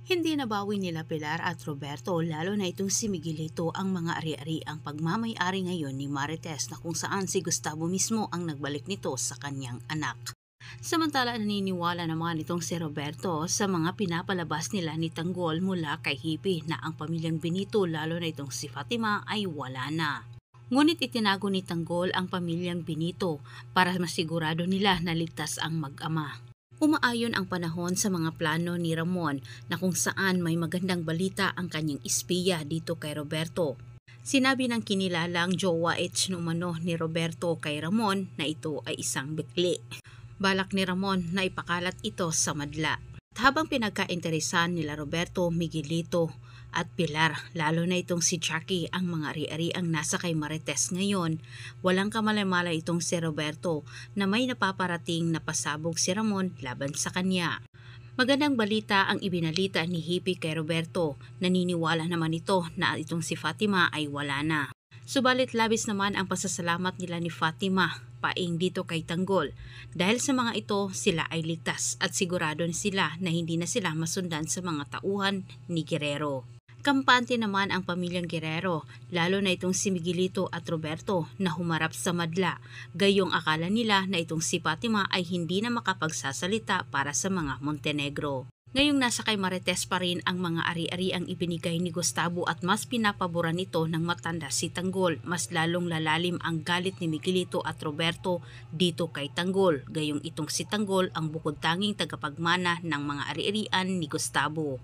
Hindi nabawi nila Pilar at Roberto lalo na itong si Miguelito ang mga ari-ari ang pagmamay-ari ngayon ni Marites na kung saan si Gustavo mismo ang nagbalik nito sa kanyang anak. Samantala naniniwala naman itong si Roberto sa mga pinapalabas nila ni Tanggol mula kay Hippie na ang pamilyang Benito lalo na itong si Fatima ay wala na. Ngunit itinago ni Tanggol ang pamilyang Benito para masigurado nila na ligtas ang mag-ama. Umaayon ang panahon sa mga plano ni Ramon na kung saan may magandang balita ang kanyang espiya dito kay Roberto. Sinabi ng kinilalang jowa umano ni Roberto kay Ramon na ito ay isang bikli. Balak ni Ramon na ipakalat ito sa madla. At habang pinagkainteresan nila Roberto, Miguelito at Pilar, lalo na itong si Jackie ang mga ari-ari ang nasa kay Marites ngayon, walang kamalay-malay itong si Roberto na may napaparating na pasabog si Ramon laban sa kanya. Magandang balita ang ibinalita ni Hippie kay Roberto, naniniwala naman ito na itong si Fatima ay wala na. Subalit labis naman ang pasasalamat nila ni Fatima paing dito kay Tanggol. Dahil sa mga ito, sila ay ligtas at sigurado sila na hindi na sila masundan sa mga tauhan ni Guerrero. Kampante naman ang pamilyang Guerrero, lalo na itong si Miguelito at Roberto na humarap sa madla. Gayong akala nila na itong si Fatima ay hindi na makapagsasalita para sa mga Montenegro. Ngayong nasa kay Marites pa rin ang mga ari-ari ang ibinigay ni Gustavo at mas pinapaboran nito ng matanda si Tanggol. Mas lalong lalalim ang galit ni Miguelito at Roberto dito kay Tanggol. Gayong itong si Tanggol ang bukod tanging tagapagmana ng mga ari-arian ni Gustavo.